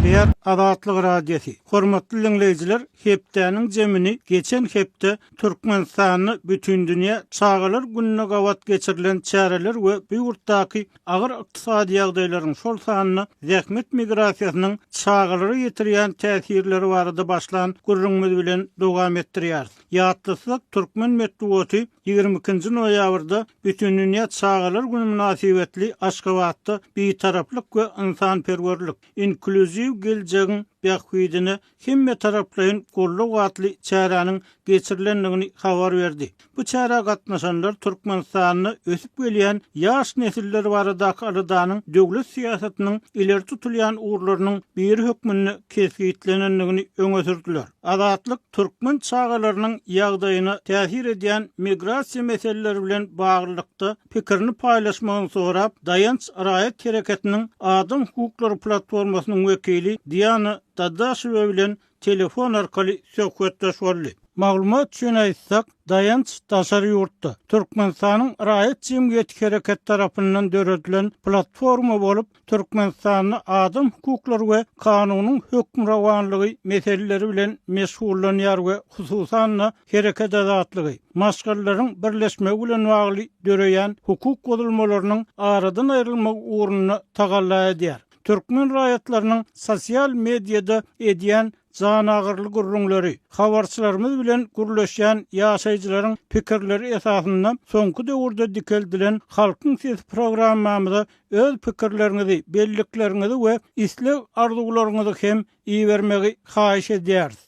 Eğer Azatlyk Radiosi. Hormatly dinleyijiler, hepdäniň jemini geçen hepde Türkmenistanyny bütün dünýä çağalar gününe gawat geçirilen çäreler we bu ýurtdaky agyr ykdysady ýagdaýlaryň şol sanyny zähmet migrasiýasynyň çağalary ýetirýän täsirleri barada başlan gurrunmyz bilen dowam etdirýär. Ýatlysyk Türkmen Medeniýeti 22-nji noýabrda bütün dünýä çağalar günü münasibetli Aşgabatda beýtaraplyk we insanperwerlik, inkluziw geljegiň beýhuýdyny hemme taraplaryň golluk gatly çäranyň geçirilendigini habar berdi. Bu çäre gatnaşanlar Türkmenistanyny ösüp gelýän ýaş nesilleri baradaky alydanyň döwlet siýasatynyň ileri tutulýan uğurlarynyň bir hökmüni kesgitlenendigini öňe sürdiler. Azatlyk Türkmen çağalarynyň ýagdaýyna täsir edýän migrasiýa meseleleri bilen baglykda pikirini paýlaşmagyny sorap, daýanç raýat hereketiniň adam hukuklary platformasynyň wekili Diana Dadaşewa bilen telefon arkaly söhbetdeş boldy. Maglumat üçin aýtsak, daýanç daşary ýurtda Türkmenistanyň raýat jemgyýeti hereket tarapyndan döredilen platforma bolup, Türkmenistanyň adam hukuklary we kanunyň hökmrawanlygy meseleleri bilen meşgullanýar we hususan hereket azatlygy, maşgallaryň birleşmegi bilen bagly döreýän hukuk gozulmalarynyň aradan aýrylmak uğruny tagalla edýär. Türkmen raýatlarynyň sosial mediada edýän janagyrly gurrunlary, habarçylarymyz bilen gurleşýän ýaşaýjylaryň pikirleri esasynda soňky döwürde dikeldilen halkyň ses programmamyzda öz pikirlerinizi, belliklerinizi we islew arzularyňyzy hem iýermegi haýyş edýäris.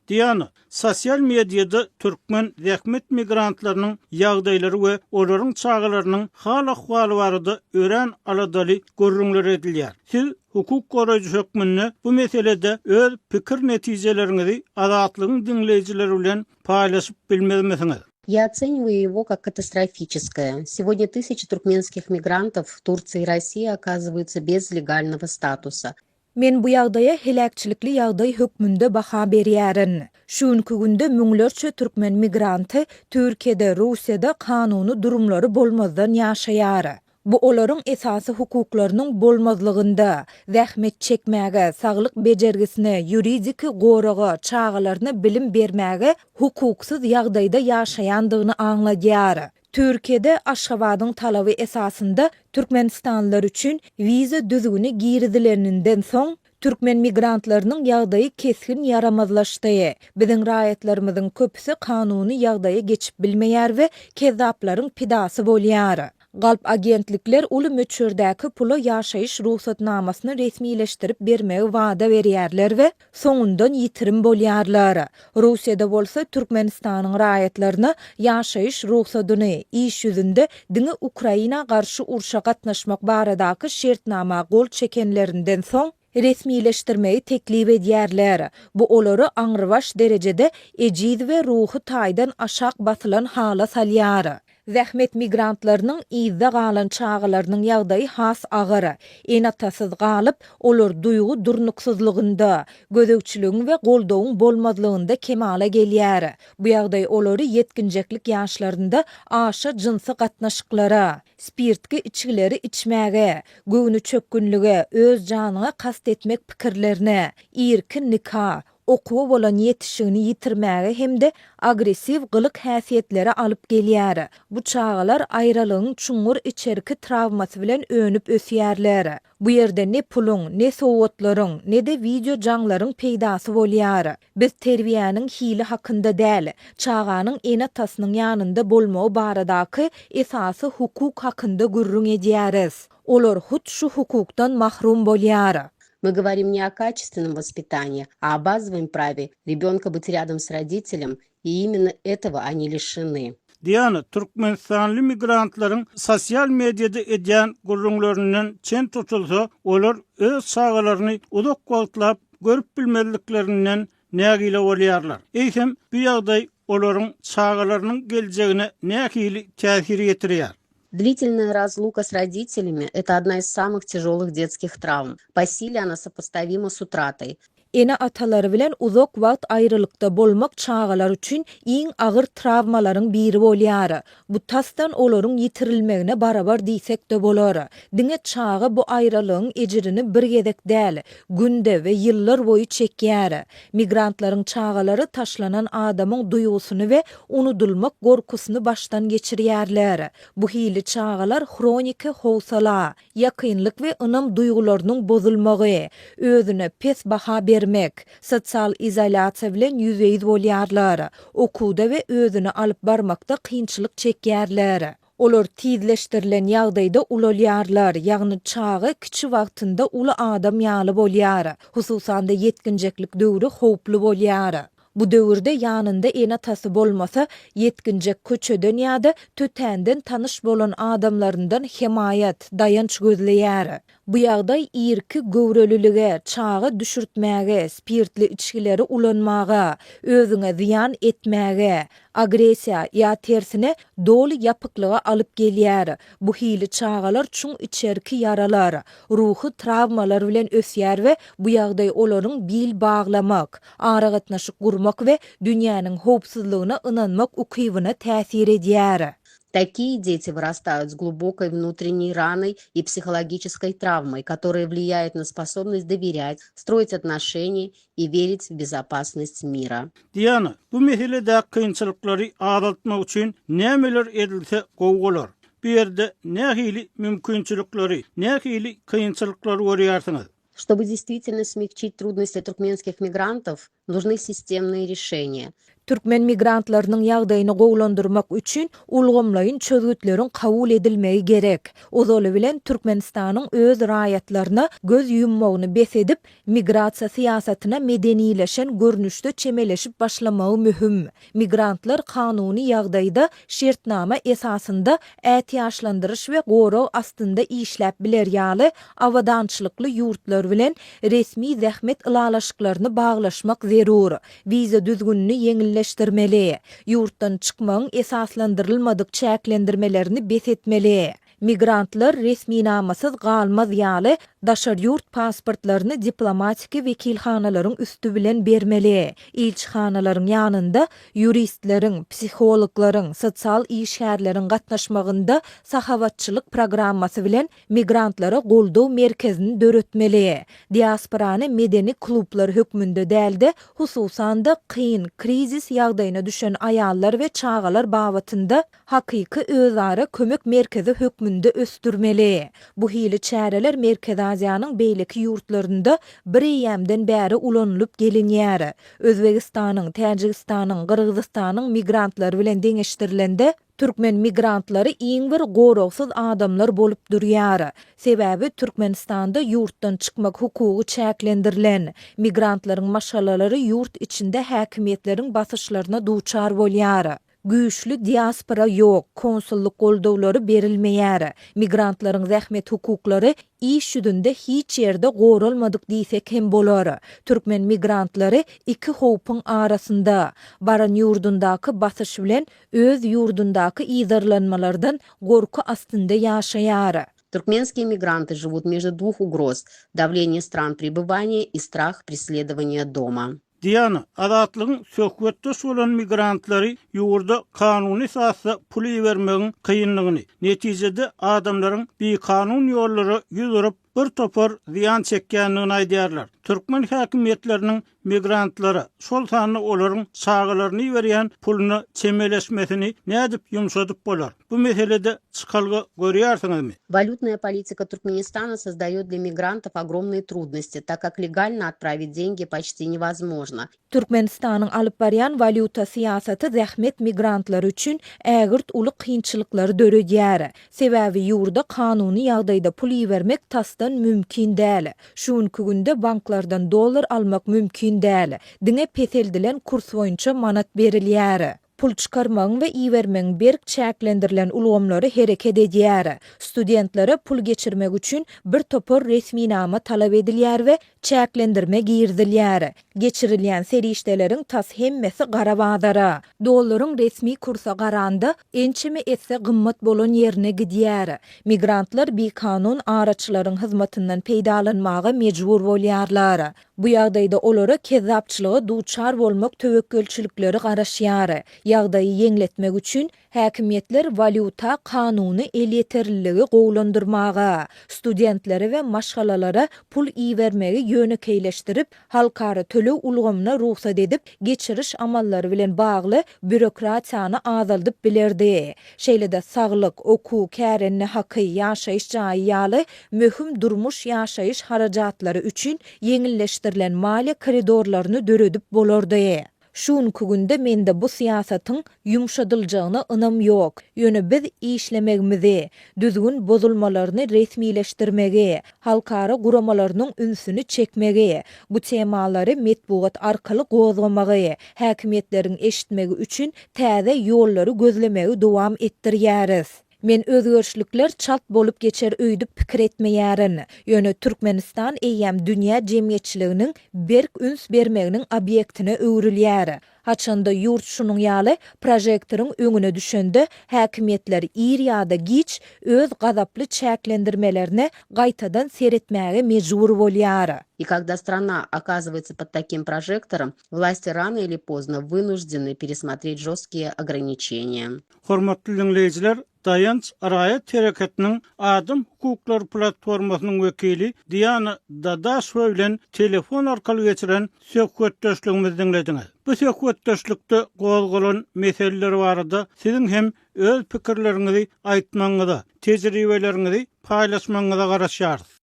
Diana, sosial mediada Türkmen zähmet migrantlarynyň ýagdaýlary we olaryň çağalarynyň hal ahwaly barada ören aladaly gurrunlar edilýär. Siz hukuk goraýjy hökmüni bu meselede öz pikir netijelerinizi Azatlygyň dinleyijileri bilen paýlaşyp bilmezmisiňiz? Я оцениваю его как катастрофическое. Сегодня тысячи туркменских мигрантов в Турции и России оказываются без легального статуса. Men bu ýagdaýa helakçylikli ýagdaý hökmünde baha berýärin. Şuňky günde müňlerçe türkmen migranty Türkiýede, Russiýada kanuny durumlary bolmazdan ýaşaýar. Bu olaryň esasy hukuklarynyň bolmazlygynda, zähmet çekmäge, saglyk bejergisine, ýuridik goraga, çağalaryna bilim bermäge hukuksuz ýagdaýda ýaşaýandygyny aňladýar. Türkiýede Aşgabatyň talaby esasında Türkmenistanlılar üçin viza düzgüni girizilerinden soň Türkmen migrantlarynyň ýagdaýy keskin yaramazlaşdy. Biziň raýatlarymyzyň köpüsi kanuny ýagdaýa geçip bilmeýär we kezaplaryň pidasy bolýar. Galp agentlikler uly möçürdäki pula ýaşaýyş ruhsatnamasyny resmileşdirip bermegi wada berýärler we soňundan ýitirim bolýarlar. Russiýada bolsa Türkmenistanyň raýatlaryna ýaşaýyş ruhsatyny iş ýüzünde diňe Ukraina garşy urşa gatnaşmak baradaky şertnama gol çekenlerinden soň resmileşdirmeyi teklip edýärler. Bu olary aňyrbaş derejede ejiz we ruhy taýdan aşak basylan hala salýar. Zähmet migrantlarynyň izde galan çağalarynyň ýagdaýy has agyr, enatasyz galyp, olar duýgu durnuksyzlygynda, gözegçiligiň we goldawyň bolmazlygynda kemala gelýär. Bu ýagdaý olary yetkinjeklik ýaşlarynda aşa jynsy gatnaşyklara, spirtki içkileri içmäge, göwnü çökkünlige, öz janyna kast etmek pikirlerine, irkin nikah, okuwa bolan ýetişigini ýitirmäge hemde agresiv gylyk häsiýetleri alyp gelýär. Bu çağalar aýralygyň çuňur içerki travmasy bilen önüp ösýärler. Bu ýerde ne puluň, ne sowatlaryň, ne de video jaňlaryň peýdasy bolýar. Biz terbiýäniň hili hakynda däl, çağanyň enatasynyň ýanynda bolmagy baradaky esasy hukuk hakynda gurrun edýäris. Olar hut şu hukukdan mahrum bolýar. Мы говорим не о качественном воспитании, а о базовом праве ребенка быть рядом с родителем, и именно этого они lişini. Diana, Türkmenistanly migrantlaryň sosial mediada edýän gurrunlarynyň çen tutulsa, olar öz çağalaryny uzak wagtlap görüp bilmezliklerinden nägile bolýarlar. Eýsem bu ýagdaý olaryň çağalarynyň geljegine nägili täsir ýetirýär. Длительная разлука с родителями – это одна из самых тяжелых детских травм. По силе она сопоставима с утратой. ene atalary bilen uzak wagt ayrılykda bolmak çağalar üçin iň agyr travmalaryň biri bolýar. Bu tasdan olaryň yitirilmegine barabar diýsek de bolar. Diňe çağı bu aýralygyň ejirini bir gezek däl, günde we ýyllar boýu çekýär. Migrantlaryň çağalary taşlanan adamyň duýgusyny we unudulmak gorkusyny başdan geçirýärler. Bu hili çağalar hroniki howsala, ýakynlyk we ynam duýgularynyň bozulmagy, özüne pes baha bermek, sosial izolasiýa bilen ýüzeýiz bolýarlar. Okuwda we özüni alyp barmakda kynçylyk çekýärler. Olar tizleşdirilen ýagdaýda ulalýarlar, ýagny çağı kiçi wagtynda uly adam ýaly bolýar. Hususan-da yetkinjeklik döwri howply bolýar. Bu döwürde ýanynda ene tasy bolmasa, yetkinjek köçeden ýa-da tötänden tanyş bolan adamlaryndan himayat, dayanç gözleýär. Bu ýagdaý irki göwrelilige, çağı düşürtmäge, spirtli içkileri ulanmaga, özüňe ziyan etmäge, agresiýa ýa tersine doly ýapyklyga alyp gelýär. Bu hili çağalar çuň içerki yaralar, ruhy travmalar bilen ösýär we bu ýagdaý olaryň bil baglamak, ara gatnaşyk gurmak we dünýäniň howpsuzlygyna ynanmak ukybyna täsir edýär. Такие дети вырастают с глубокой внутренней раной и психологической травмой, которая влияет на способность доверять, строить отношения и верить в безопасность мира. Diýana, bu meselede kynçylyklary azaltmak üçin nämeler edilse gowy bolar? Bu ýerde nähili mümkinçilikleri, nähili kynçylyklary görýärsiňiz? Чтобы действительно смягчить трудности туркменских мигрантов, нужны системные решения. Türkmen migrantlarynyň ýagdaýyny gowlandyrmak üçin ulgamlaryň çözgütleriň kabul edilmegi gerek. Ozaly bilen Türkmenistanyň öz raýatlaryna göz ýummagyny besedip, migrasiýa syýasatyna medenileşen görnüşde çemeleşip başlamagy mühim. Migrantlar kanuny ýagdaýda şertnama esasynda ätiýaşlandyryş we goraw astynda işläp biler ýaly awadançylykly ýurtlar bilen resmi zähmet ılalaşyklaryny baglaşmak zerur. Viza düzgünini ýeňilleşdirmeli, ýurtdan çykmagyň esaslandyrylmadyk çäklendirmelerini besetmeli. Migrantlar resmi namasyz galmaz ýaly daşar ýurt pasportlaryny diplomatiki wekilhanalaryň üstü bilen bermeli. Ilçihanalaryň ýanynda ýuristleriň, psihologlariň, sosial işgärleriň gatnaşmagynda sahawatçylyk programmasy bilen migrantlara goldaw merkezini döretmeli. Diasporany medeni klublar hökmünde däldi, hususan-da kyn, krizis ýagdaýyna düşen aýallar we çağalar babatynda hakyky özara kömek merkezi hökmünde östürmeli. Bu hili çäreler Merkez Aziýanyň beýleki ýurtlarynda bir ýemden bäri ulanlyp gelinýär. Özbegistanyň, Täjikistanyň, Gyrgyzstanyň migrantlar bilen deňeşdirilende Türkmen migrantlary iň bir gorawsuz adamlar bolup durýar. Sebäbi Türkmenistanda ýurtdan çykmak hukugy çäklendirilen, migrantlaryň maşalalary ýurt içinde häkimetleriň basyşlaryna duçar bolýar. Güýçlü diaspora ýok, konsullyk goldawlary berilmeýär. Migrantlaryň zähmet hukuklary iş ýüzünde hiç ýerde goralmadyk diýsek hem bolar. Türkmen migrantlary iki howpyň arasynda, baran ýurdundaky basyş bilen öz ýurdundaky ýydarlanmalardan gorku astynda ýaşaýar. Туркменские мигранты живут между двух угроз – давление стран пребывания и страх преследования дома. Diýana, azatlygyň söhbetde bolan migrantlary ýurda kanuny esasda pul bermegiň kynlygyny, netijede adamlaryň bir kanun ýollary ýüzüp bir topar ziyan çekýänligini aýdýarlar. Türkmen häkimetleriniň migrantlara şol sany olaryň çağalaryny berýän puluny çemeleşmesini nädip ýumşadyp bolar. Bu meselede çykalgy görýärsiňizmi? Валютная политика Туркменистана создает для мигрантов огромные трудности, так как легально отправить деньги почти невозможно. Türkmenistanyň alyp barýan valyuta syýasaty zähmet migrantlar üçin ägirt uly kynçylyklar döredýär. Sebäbi ýurda kanuny ýagdaýda pul bermek tasdan mümkin däl. Şuňky günde banklardan dollar almak mümkin däl. Diňe peseldilen kurs boýunça manat berilýär. pul çıkarmaň we iwermeň berk çäklendirilen ulgamlary hereket edýär. Studentlere pul geçirmek üçin bir topor resminama talap edilýär we çäklendirme girdilýär. Geçirilýän serişdeleriň tas hemmesi gara bazara. Dollaryň resmi kursa garanda ençimi etse gymmat bolan ýerine gidýär. Migrantlar bir kanun araçlaryň hyzmatyndan peýdalanmaga mejbur bolýarlar. Bu ýagdaýda olara kezzapçylyga duçar bolmak töwekkülçilikleri garaşýar. Ýagdaýy yeňletmek üçin häkimetler valyuta kanuny el ýeterliligi gowlandyrmaga, studentlere we maşgalalara pul iýermegi ýönekeýleşdirip, halkara tölew ulgamyna ruhsat edip, geçiriş amallary bilen bagly bürokratiýany azaldyp bilerdi. Şeýle-de saglyk, oku, kärenne haky, ýaşaýyş jaýy ýaly möhüm durmuş ýaşaýyş harajatlary üçin yeňilleşdirilen maliýe koridorlaryny döredip bolardy. Şunkü günde mende bu siýasatyň ýumşadyljagyna ynam ýok. Ýöne biz işlemegimizi, düzgün bozulmalaryny resmileşdirmegi, halkara guramalarynyň ünsüni çekmegi, bu temalary metbuat arkaly gozgamagy, häkimetleriň eşitmegi üçin täze ýollary gözlemegi dowam etdirýäris. Men özgörçlükler çalt bolup geçer öýdüp pikir etmeýärin. Ýöne Türkmenistan eýem dünýä jemgyýetçiliginiň berk üns bermeginiň obyektine öwrilýär. Haçanda ýurt şunuň ýaly projektoryň öňüne düşende häkimetler ir ýa-da giç öz gazaply çäklendirmelerini gaýtadan seretmäge mejbur bolýar. И когда страна оказывается под таким прожектором, власти рано или поздно вынуждены пересмотреть жесткие ограничения. Hormatly dinleyijiler, Dayanç Arayet Hereketiniň Adam Hukuklar Platformasynyň wekili Diana Dadaşow bilen telefon arkaly geçiren söhbetdeşligimizi dinlediňiz. Bu söhbetdeşlikde gozgolan meseleler barada siziň hem öz pikirleriňizi aýtmaňyza, tejribeleriňizi paýlaşmaňyza garaşýarys.